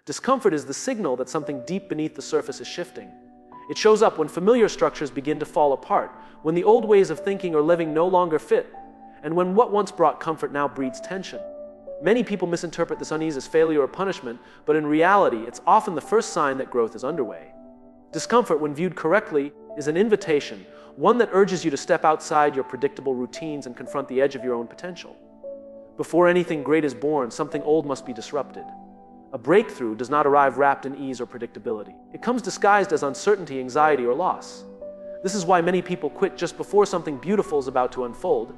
Discomfort is the signal that something deep beneath the surface is shifting. It shows up when familiar structures begin to fall apart, when the old ways of thinking or living no longer fit, and when what once brought comfort now breeds tension. Many people misinterpret this unease as failure or punishment, but in reality, it's often the first sign that growth is underway. Discomfort, when viewed correctly, is an invitation, one that urges you to step outside your predictable routines and confront the edge of your own potential. Before anything great is born, something old must be disrupted. A breakthrough does not arrive wrapped in ease or predictability. It comes disguised as uncertainty, anxiety, or loss. This is why many people quit just before something beautiful is about to unfold.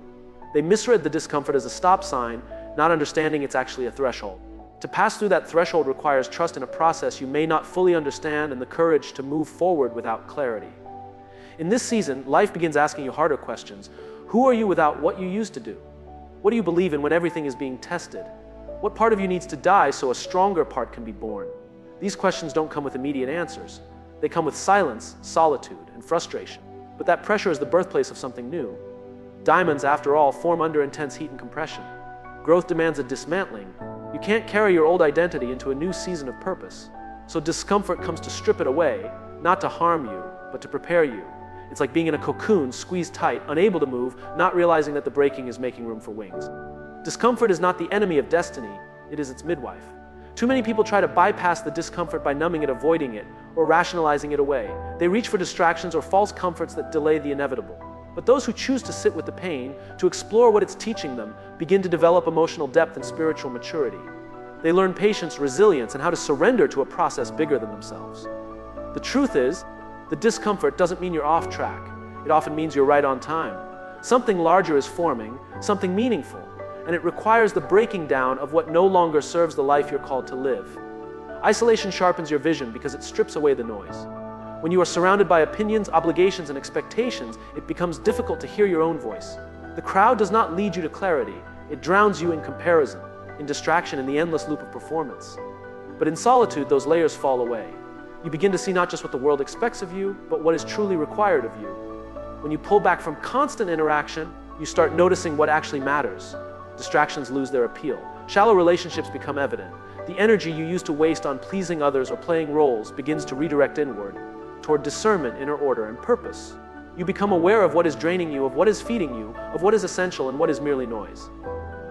They misread the discomfort as a stop sign, not understanding it's actually a threshold. To pass through that threshold requires trust in a process you may not fully understand and the courage to move forward without clarity. In this season, life begins asking you harder questions. Who are you without what you used to do? What do you believe in when everything is being tested? What part of you needs to die so a stronger part can be born? These questions don't come with immediate answers. They come with silence, solitude, and frustration. But that pressure is the birthplace of something new. Diamonds, after all, form under intense heat and compression. Growth demands a dismantling. You can't carry your old identity into a new season of purpose. So discomfort comes to strip it away, not to harm you, but to prepare you. It's like being in a cocoon, squeezed tight, unable to move, not realizing that the breaking is making room for wings. Discomfort is not the enemy of destiny, it is its midwife. Too many people try to bypass the discomfort by numbing it, avoiding it, or rationalizing it away. They reach for distractions or false comforts that delay the inevitable. But those who choose to sit with the pain, to explore what it's teaching them, begin to develop emotional depth and spiritual maturity. They learn patience, resilience, and how to surrender to a process bigger than themselves. The truth is, the discomfort doesn't mean you're off track. It often means you're right on time. Something larger is forming, something meaningful, and it requires the breaking down of what no longer serves the life you're called to live. Isolation sharpens your vision because it strips away the noise. When you are surrounded by opinions, obligations, and expectations, it becomes difficult to hear your own voice. The crowd does not lead you to clarity. It drowns you in comparison, in distraction, in the endless loop of performance. But in solitude, those layers fall away. You begin to see not just what the world expects of you, but what is truly required of you. When you pull back from constant interaction, you start noticing what actually matters. Distractions lose their appeal. Shallow relationships become evident. The energy you used to waste on pleasing others or playing roles begins to redirect inward, toward discernment, inner order, and purpose. You become aware of what is draining you, of what is feeding you, of what is essential and what is merely noise.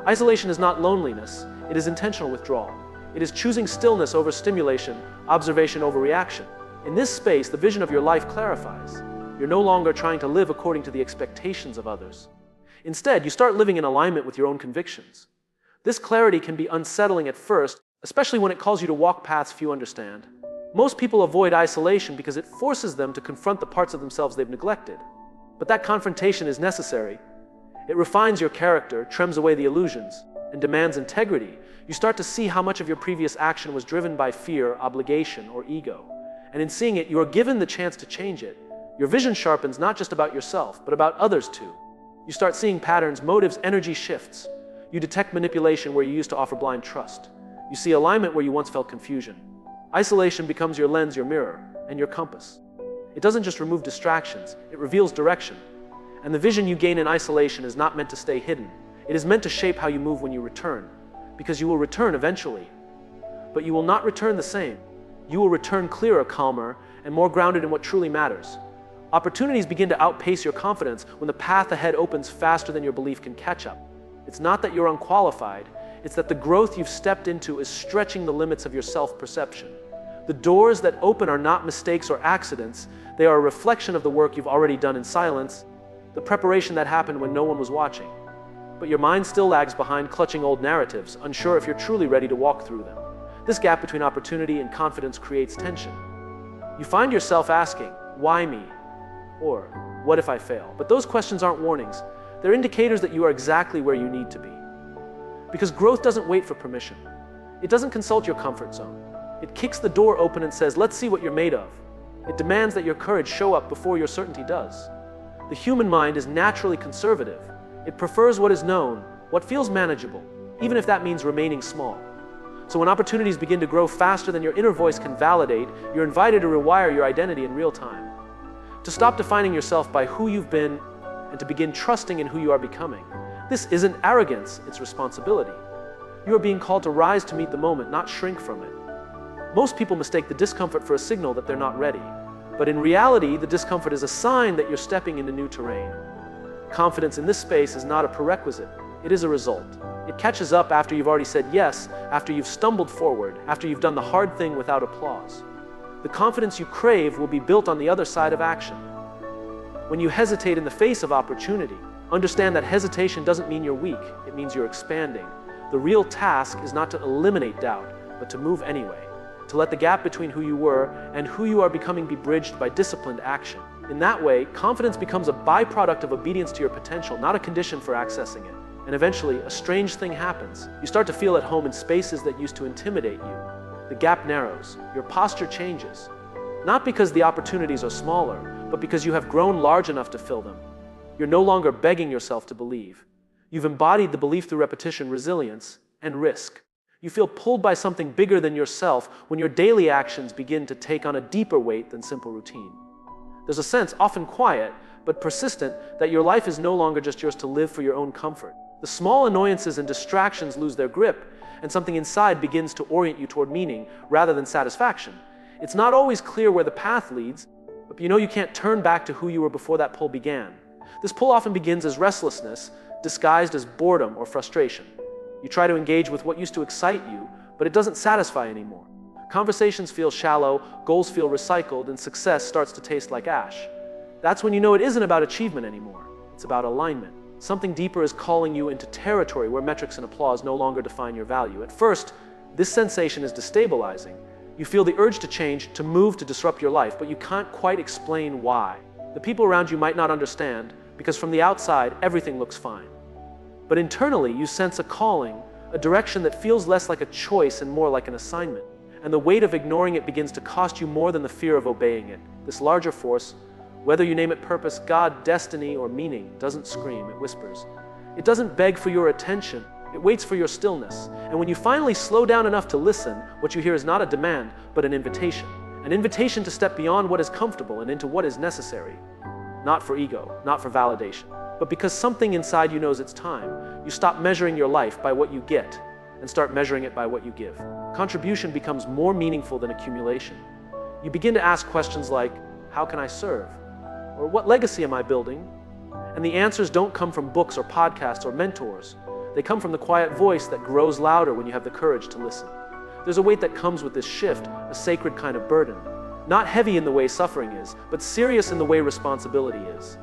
Isolation is not loneliness, it is intentional withdrawal. It is choosing stillness over stimulation, observation over reaction. In this space, the vision of your life clarifies. You're no longer trying to live according to the expectations of others. Instead, you start living in alignment with your own convictions. This clarity can be unsettling at first, especially when it calls you to walk paths few understand. Most people avoid isolation because it forces them to confront the parts of themselves they've neglected. But that confrontation is necessary. It refines your character, trims away the illusions, and demands integrity. You start to see how much of your previous action was driven by fear, obligation, or ego. And in seeing it, you are given the chance to change it. Your vision sharpens not just about yourself, but about others too. You start seeing patterns, motives, energy shifts. You detect manipulation where you used to offer blind trust. You see alignment where you once felt confusion. Isolation becomes your lens, your mirror, and your compass. It doesn't just remove distractions, it reveals direction. And the vision you gain in isolation is not meant to stay hidden. It is meant to shape how you move when you return, because you will return eventually. But you will not return the same. You will return clearer, calmer, and more grounded in what truly matters. Opportunities begin to outpace your confidence when the path ahead opens faster than your belief can catch up. It's not that you're unqualified, it's that the growth you've stepped into is stretching the limits of your self-perception. The doors that open are not mistakes or accidents, they are a reflection of the work you've already done in silence, the preparation that happened when no one was watching. But your mind still lags behind, clutching old narratives, unsure if you're truly ready to walk through them. This gap between opportunity and confidence creates tension. You find yourself asking, why me? Or, what if I fail? But those questions aren't warnings. They're indicators that you are exactly where you need to be. Because growth doesn't wait for permission. It doesn't consult your comfort zone. It kicks the door open and says, let's see what you're made of. It demands that your courage show up before your certainty does. The human mind is naturally conservative. It prefers what is known, what feels manageable, even if that means remaining small. So when opportunities begin to grow faster than your inner voice can validate, you're invited to rewire your identity in real time. To stop defining yourself by who you've been and to begin trusting in who you are becoming. This isn't arrogance, it's responsibility. You are being called to rise to meet the moment, not shrink from it. Most people mistake the discomfort for a signal that they're not ready. But in reality, the discomfort is a sign that you're stepping into new terrain. Confidence in this space is not a prerequisite, it is a result. It catches up after you've already said yes, after you've stumbled forward, after you've done the hard thing without applause. The confidence you crave will be built on the other side of action. When you hesitate in the face of opportunity, understand that hesitation doesn't mean you're weak, it means you're expanding. The real task is not to eliminate doubt, but to move anyway. To let the gap between who you were and who you are becoming be bridged by disciplined action. In that way, confidence becomes a byproduct of obedience to your potential, not a condition for accessing it. And eventually, a strange thing happens. You start to feel at home in spaces that used to intimidate you. The gap narrows, your posture changes. Not because the opportunities are smaller, but because you have grown large enough to fill them. You're no longer begging yourself to believe. You've embodied the belief through repetition, resilience, and risk. You feel pulled by something bigger than yourself when your daily actions begin to take on a deeper weight than simple routine. There's a sense, often quiet, but persistent, that your life is no longer just yours to live for your own comfort. The small annoyances and distractions lose their grip, and something inside begins to orient you toward meaning rather than satisfaction. It's not always clear where the path leads, but you know you can't turn back to who you were before that pull began. This pull often begins as restlessness, disguised as boredom or frustration. You try to engage with what used to excite you, but it doesn't satisfy anymore. Conversations feel shallow, goals feel recycled, and success starts to taste like ash. That's when you know it isn't about achievement anymore. It's about alignment. Something deeper is calling you into territory where metrics and applause no longer define your value. At first, this sensation is destabilizing. You feel the urge to change, to move, to disrupt your life, but you can't quite explain why. The people around you might not understand, because from the outside, everything looks fine. But internally, you sense a calling, a direction that feels less like a choice and more like an assignment. And the weight of ignoring it begins to cost you more than the fear of obeying it. This larger force, whether you name it purpose, God, destiny, or meaning, doesn't scream, it whispers. It doesn't beg for your attention, it waits for your stillness. And when you finally slow down enough to listen, what you hear is not a demand, but an invitation. An invitation to step beyond what is comfortable and into what is necessary. Not for ego, not for validation, but because something inside you knows it's time. You stop measuring your life by what you get and start measuring it by what you give. Contribution becomes more meaningful than accumulation. You begin to ask questions like, how can I serve? Or what legacy am I building? And the answers don't come from books or podcasts or mentors. They come from the quiet voice that grows louder when you have the courage to listen. There's a weight that comes with this shift, a sacred kind of burden. Not heavy in the way suffering is, but serious in the way responsibility is.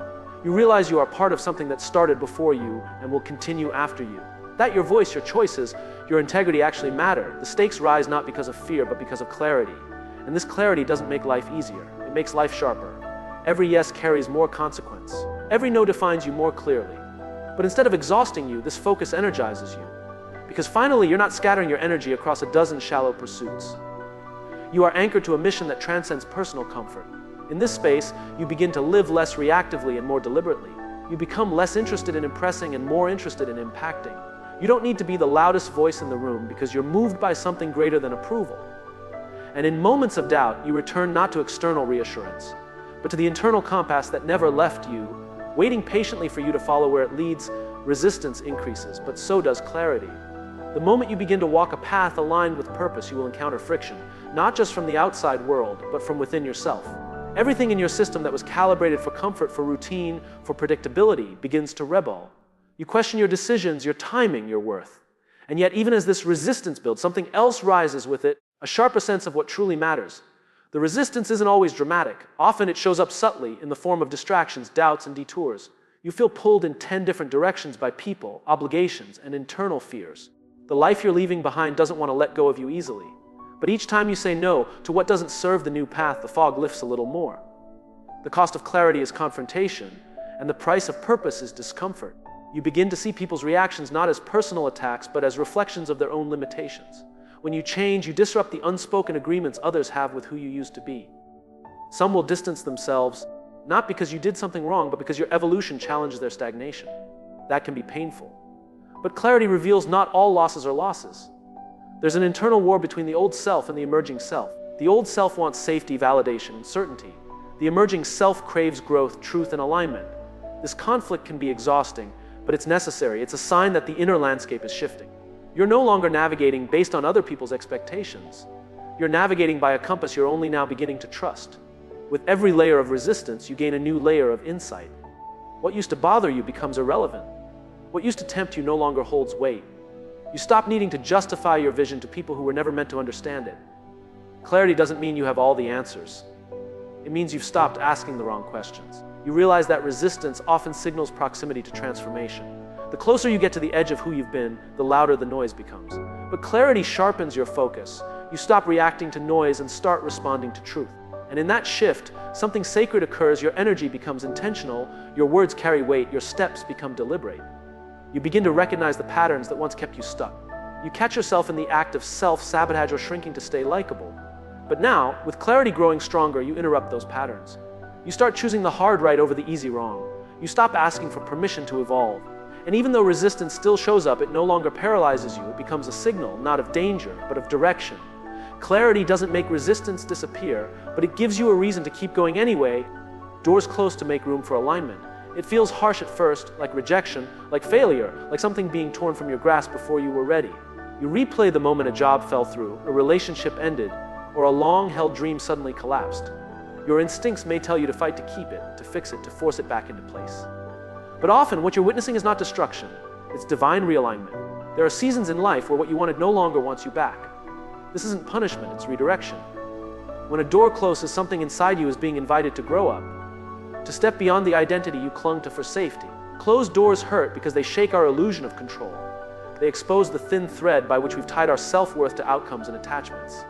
You realize you are part of something that started before you and will continue after you. That your voice, your choices, your integrity actually matter. The stakes rise not because of fear, but because of clarity. And this clarity doesn't make life easier. It makes life sharper. Every yes carries more consequence. Every no defines you more clearly. But instead of exhausting you, this focus energizes you. Because finally, you're not scattering your energy across a dozen shallow pursuits. You are anchored to a mission that transcends personal comfort. In this space, you begin to live less reactively and more deliberately. You become less interested in impressing and more interested in impacting. You don't need to be the loudest voice in the room because you're moved by something greater than approval. And in moments of doubt, you return not to external reassurance, but to the internal compass that never left you, waiting patiently for you to follow where it leads. Resistance increases, but so does clarity. The moment you begin to walk a path aligned with purpose, you will encounter friction, not just from the outside world, but from within yourself. Everything in your system that was calibrated for comfort, for routine, for predictability begins to rebel. You question your decisions, your timing, your worth. And yet, even as this resistance builds, something else rises with it, a sharper sense of what truly matters. The resistance isn't always dramatic. Often it shows up subtly in the form of distractions, doubts, and detours. You feel pulled in 10 different directions by people, obligations, and internal fears. The life you're leaving behind doesn't want to let go of you easily. But each time you say no to what doesn't serve the new path, the fog lifts a little more. The cost of clarity is confrontation, and the price of purpose is discomfort. You begin to see people's reactions not as personal attacks, but as reflections of their own limitations. When you change, you disrupt the unspoken agreements others have with who you used to be. Some will distance themselves, not because you did something wrong, but because your evolution challenged their stagnation. That can be painful. But clarity reveals not all losses are losses. There's an internal war between the old self and the emerging self. The old self wants safety, validation, and certainty. The emerging self craves growth, truth, and alignment. This conflict can be exhausting, but it's necessary. It's a sign that the inner landscape is shifting. You're no longer navigating based on other people's expectations. You're navigating by a compass you're only now beginning to trust. With every layer of resistance, you gain a new layer of insight. What used to bother you becomes irrelevant. What used to tempt you no longer holds weight. You stop needing to justify your vision to people who were never meant to understand it. Clarity doesn't mean you have all the answers. It means you've stopped asking the wrong questions. You realize that resistance often signals proximity to transformation. The closer you get to the edge of who you've been, the louder the noise becomes. But clarity sharpens your focus. You stop reacting to noise and start responding to truth. And in that shift, something sacred occurs. Your energy becomes intentional, your words carry weight, your steps become deliberate. You begin to recognize the patterns that once kept you stuck. You catch yourself in the act of self-sabotage or shrinking to stay likable. But now, with clarity growing stronger, you interrupt those patterns. You start choosing the hard right over the easy wrong. You stop asking for permission to evolve. And even though resistance still shows up, it no longer paralyzes you. It becomes a signal, not of danger, but of direction. Clarity doesn't make resistance disappear, but it gives you a reason to keep going anyway. Doors close to make room for alignment. It feels harsh at first, like rejection, like failure, like something being torn from your grasp before you were ready. You replay the moment a job fell through, a relationship ended, or a long-held dream suddenly collapsed. Your instincts may tell you to fight to keep it, to fix it, to force it back into place. But often, what you're witnessing is not destruction, it's divine realignment. There are seasons in life where what you wanted no longer wants you back. This isn't punishment, it's redirection. When a door closes, something inside you is being invited to grow up, to step beyond the identity you clung to for safety. Closed doors hurt because they shake our illusion of control. They expose the thin thread by which we've tied our self-worth to outcomes and attachments.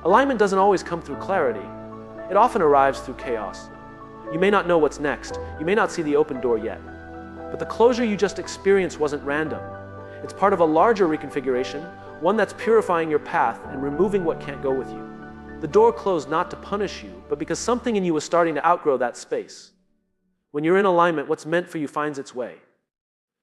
Alignment doesn't always come through clarity. It often arrives through chaos. You may not know what's next. You may not see the open door yet. But the closure you just experienced wasn't random. It's part of a larger reconfiguration, one that's purifying your path and removing what can't go with you. The door closed not to punish you, but because something in you was starting to outgrow that space. When you're in alignment, what's meant for you finds its way.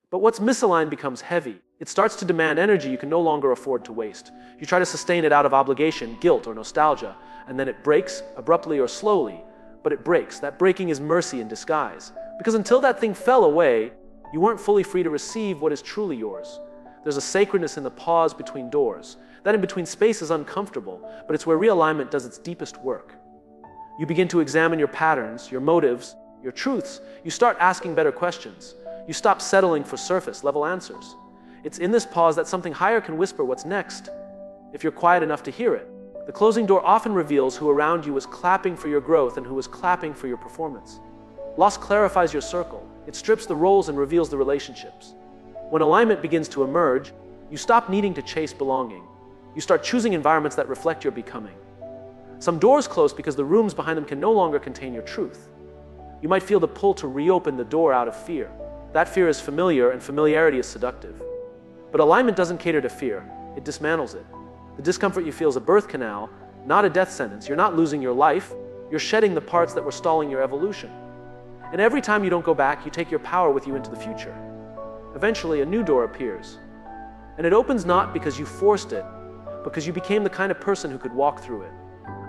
But what's misaligned becomes heavy. It starts to demand energy you can no longer afford to waste. You try to sustain it out of obligation, guilt, or nostalgia, and then it breaks, abruptly or slowly, but it breaks. That breaking is mercy in disguise. Because until that thing fell away, you weren't fully free to receive what is truly yours. There's a sacredness in the pause between doors. That in-between space is uncomfortable, but it's where realignment does its deepest work. You begin to examine your patterns, your motives, your truths. You start asking better questions. You stop settling for surface-level answers. It's in this pause that something higher can whisper what's next, if you're quiet enough to hear it. The closing door often reveals who around you was clapping for your growth and who was clapping for your performance. Loss clarifies your circle. It strips the roles and reveals the relationships. When alignment begins to emerge, you stop needing to chase belonging. You start choosing environments that reflect your becoming. Some doors close because the rooms behind them can no longer contain your truth. You might feel the pull to reopen the door out of fear. That fear is familiar, and familiarity is seductive. But alignment doesn't cater to fear. It dismantles it. The discomfort you feel is a birth canal, not a death sentence. You're not losing your life. You're shedding the parts that were stalling your evolution. And every time you don't go back, you take your power with you into the future. Eventually, a new door appears. And it opens not because you forced it, but because you became the kind of person who could walk through it.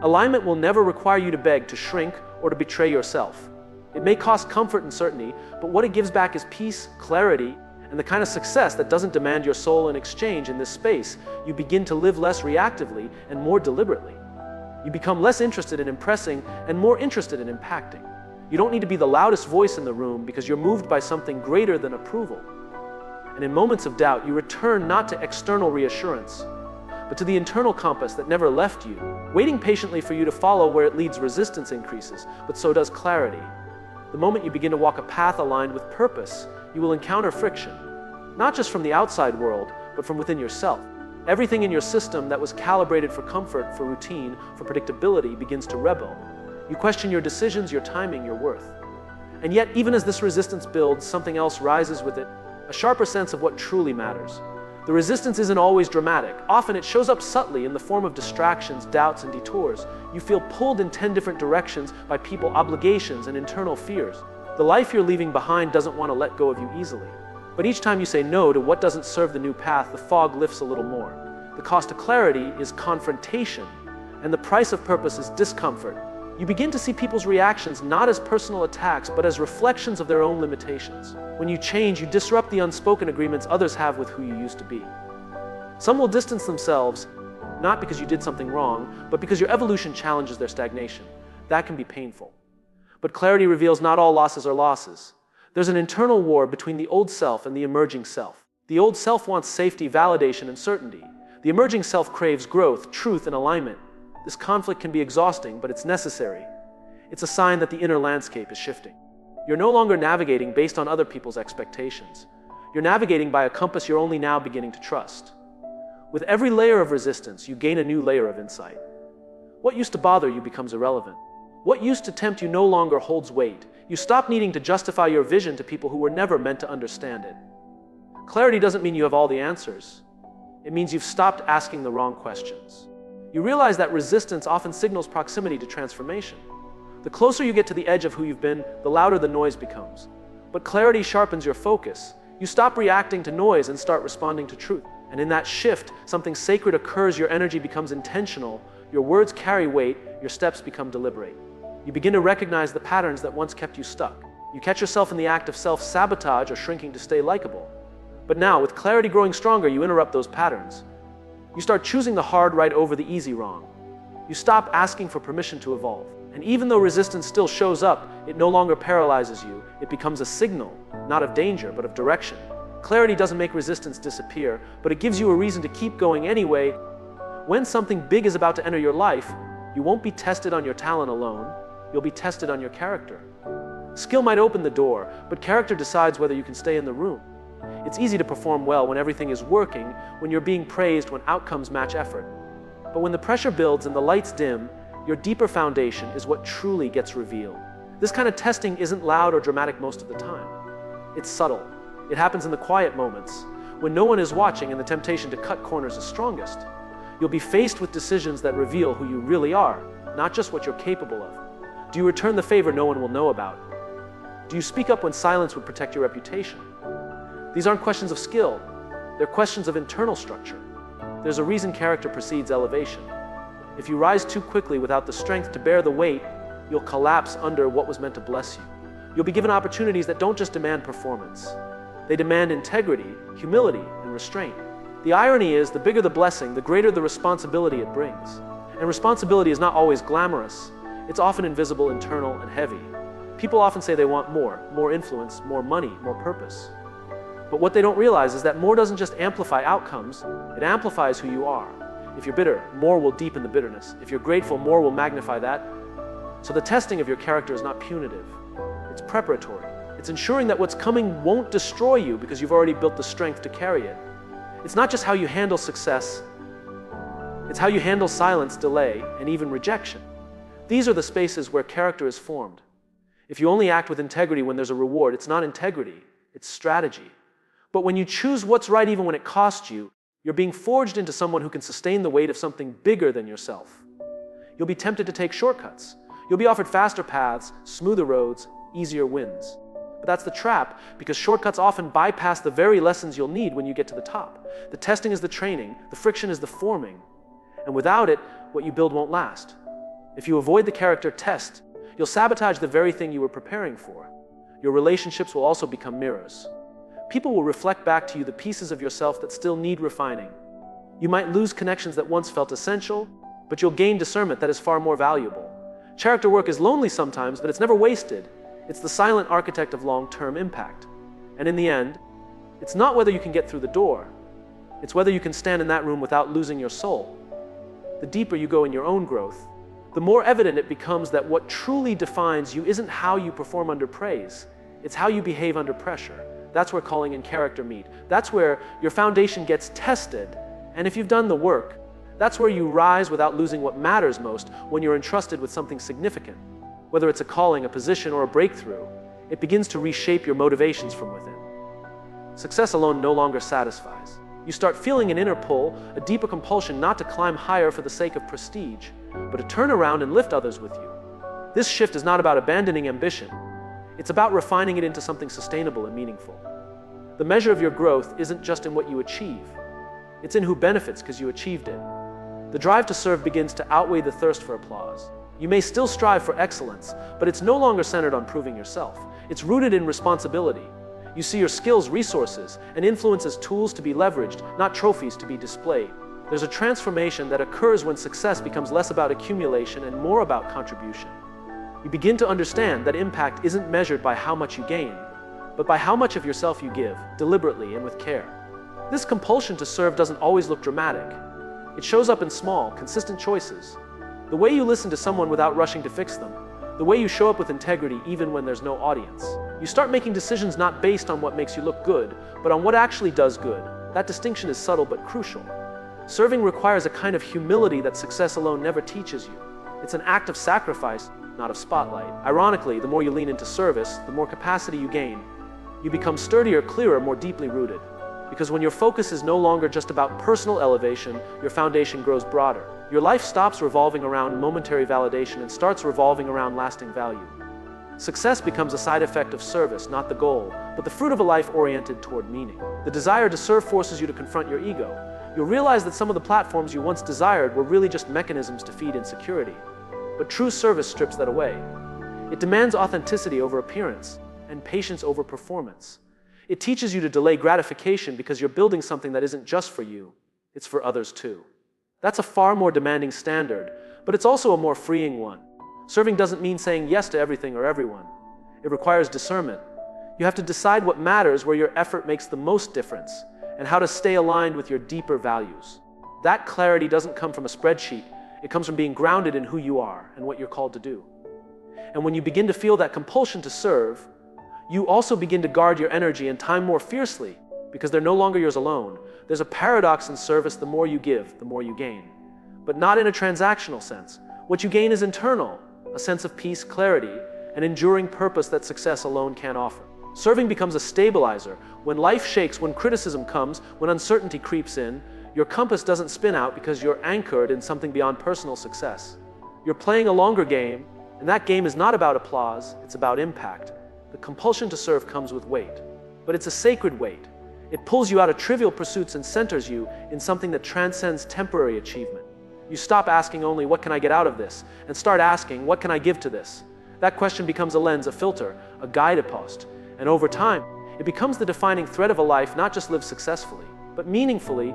Alignment will never require you to beg, to shrink, or to betray yourself. It may cost comfort and certainty, but what it gives back is peace, clarity, and the kind of success that doesn't demand your soul in exchange. In this space, you begin to live less reactively and more deliberately. You become less interested in impressing and more interested in impacting. You don't need to be the loudest voice in the room because you're moved by something greater than approval. And in moments of doubt, you return not to external reassurance, but to the internal compass that never left you, waiting patiently for you to follow. Where it leads, resistance increases, but so does clarity. The moment you begin to walk a path aligned with purpose, you will encounter friction, not just from the outside world, but from within yourself. Everything in your system that was calibrated for comfort, for routine, for predictability begins to rebel. You question your decisions, your timing, your worth. And yet, even as this resistance builds, something else rises with it, a sharper sense of what truly matters. The resistance isn't always dramatic. Often it shows up subtly in the form of distractions, doubts, and detours. You feel pulled in 10 different directions by people, obligations, and internal fears. The life you're leaving behind doesn't want to let go of you easily. But each time you say no to what doesn't serve the new path, the fog lifts a little more. The cost of clarity is confrontation, and the price of purpose is discomfort. You begin to see people's reactions not as personal attacks, but as reflections of their own limitations. When you change, you disrupt the unspoken agreements others have with who you used to be. Some will distance themselves, not because you did something wrong, but because your evolution challenges their stagnation. That can be painful. But clarity reveals not all losses are losses. There's an internal war between the old self and the emerging self. The old self wants safety, validation, and certainty. The emerging self craves growth, truth, and alignment. This conflict can be exhausting, but it's necessary. It's a sign that the inner landscape is shifting. You're no longer navigating based on other people's expectations. You're navigating by a compass you're only now beginning to trust. With every layer of resistance, you gain a new layer of insight. What used to bother you becomes irrelevant. What used to tempt you no longer holds weight. You stop needing to justify your vision to people who were never meant to understand it. Clarity doesn't mean you have all the answers. It means you've stopped asking the wrong questions. You realize that resistance often signals proximity to transformation. The closer you get to the edge of who you've been, the louder the noise becomes. But clarity sharpens your focus. You stop reacting to noise and start responding to truth. And in that shift, something sacred occurs, your energy becomes intentional, your words carry weight, your steps become deliberate. You begin to recognize the patterns that once kept you stuck. You catch yourself in the act of self-sabotage or shrinking to stay likable. But now, with clarity growing stronger, you interrupt those patterns. You start choosing the hard right over the easy wrong. You stop asking for permission to evolve. And even though resistance still shows up, it no longer paralyzes you. It becomes a signal, not of danger, but of direction. Clarity doesn't make resistance disappear, but it gives you a reason to keep going anyway. When something big is about to enter your life, you won't be tested on your talent alone. You'll be tested on your character. Skill might open the door, but character decides whether you can stay in the room. It's easy to perform well when everything is working, when you're being praised, when outcomes match effort. But when the pressure builds and the lights dim, your deeper foundation is what truly gets revealed. This kind of testing isn't loud or dramatic most of the time. It's subtle. It happens in the quiet moments, when no one is watching and the temptation to cut corners is strongest. You'll be faced with decisions that reveal who you really are, not just what you're capable of. Do you return the favor no one will know about? Do you speak up when silence would protect your reputation? These aren't questions of skill. They're questions of internal structure. There's a reason character precedes elevation. If you rise too quickly without the strength to bear the weight, you'll collapse under what was meant to bless you. You'll be given opportunities that don't just demand performance. They demand integrity, humility, and restraint. The irony is, the bigger the blessing, the greater the responsibility it brings. And responsibility is not always glamorous. It's often invisible, internal, and heavy. People often say they want more influence, more money, more purpose. But what they don't realize is that more doesn't just amplify outcomes, it amplifies who you are. If you're bitter, more will deepen the bitterness. If you're grateful, more will magnify that. So the testing of your character is not punitive. It's preparatory. It's ensuring that what's coming won't destroy you because you've already built the strength to carry it. It's not just how you handle success, it's how you handle silence, delay, and even rejection. These are the spaces where character is formed. If you only act with integrity when there's a reward, it's not integrity, it's strategy. But when you choose what's right even when it costs you, you're being forged into someone who can sustain the weight of something bigger than yourself. You'll be tempted to take shortcuts. You'll be offered faster paths, smoother roads, easier wins. But that's the trap, because shortcuts often bypass the very lessons you'll need when you get to the top. The testing is the training, the friction is the forming. And without it, what you build won't last. If you avoid the character test, you'll sabotage the very thing you were preparing for. Your relationships will also become mirrors. People will reflect back to you the pieces of yourself that still need refining. You might lose connections that once felt essential, but you'll gain discernment that is far more valuable. Character work is lonely sometimes, but it's never wasted. It's the silent architect of long-term impact. And in the end, it's not whether you can get through the door. It's whether you can stand in that room without losing your soul. The deeper you go in your own growth, the more evident it becomes that what truly defines you isn't how you perform under praise. It's how you behave under pressure. That's where calling and character meet. That's where your foundation gets tested. And if you've done the work, that's where you rise without losing what matters most when you're entrusted with something significant. Whether it's a calling, a position, or a breakthrough, it begins to reshape your motivations from within. Success alone no longer satisfies. You start feeling an inner pull, a deeper compulsion not to climb higher for the sake of prestige, but to turn around and lift others with you. This shift is not about abandoning ambition. It's about refining it into something sustainable and meaningful. The measure of your growth isn't just in what you achieve. It's in who benefits because you achieved it. The drive to serve begins to outweigh the thirst for applause. You may still strive for excellence, but it's no longer centered on proving yourself. It's rooted in responsibility. You see your skills, resources, and influence as tools to be leveraged, not trophies to be displayed. There's a transformation that occurs when success becomes less about accumulation and more about contribution. You begin to understand that impact isn't measured by how much you gain, but by how much of yourself you give, deliberately and with care. This compulsion to serve doesn't always look dramatic. It shows up in small, consistent choices. The way you listen to someone without rushing to fix them. The way you show up with integrity even when there's no audience. You start making decisions not based on what makes you look good, but on what actually does good. That distinction is subtle but crucial. Serving requires a kind of humility that success alone never teaches you. It's an act of sacrifice, not of spotlight. Ironically, the more you lean into service, the more capacity you gain. You become sturdier, clearer, more deeply rooted. Because when your focus is no longer just about personal elevation, your foundation grows broader. Your life stops revolving around momentary validation and starts revolving around lasting value. Success becomes a side effect of service, not the goal, but the fruit of a life oriented toward meaning. The desire to serve forces you to confront your ego. You'll realize that some of the platforms you once desired were really just mechanisms to feed insecurity. But true service strips that away. It demands authenticity over appearance and patience over performance. It teaches you to delay gratification because you're building something that isn't just for you, it's for others too. That's a far more demanding standard, but it's also a more freeing one. Serving doesn't mean saying yes to everything or everyone. It requires discernment. You have to decide what matters, where your effort makes the most difference, and how to stay aligned with your deeper values. That clarity doesn't come from a spreadsheet. It comes from being grounded in who you are and what you're called to do. And when you begin to feel that compulsion to serve, you also begin to guard your energy and time more fiercely, because they're no longer yours alone. There's a paradox in service: the more you give, the more you gain. But not in a transactional sense. What you gain is internal, a sense of peace, clarity, an enduring purpose that success alone can't offer. Serving becomes a stabilizer. When life shakes, when criticism comes, when uncertainty creeps in, your compass doesn't spin out because you're anchored in something beyond personal success. You're playing a longer game, and that game is not about applause, it's about impact. The compulsion to serve comes with weight, but it's a sacred weight. It pulls you out of trivial pursuits and centers you in something that transcends temporary achievement. You stop asking only, what can I get out of this? And start asking, what can I give to this? That question becomes a lens, a filter, a guidepost. And over time, it becomes the defining thread of a life not just lived successfully, but meaningfully,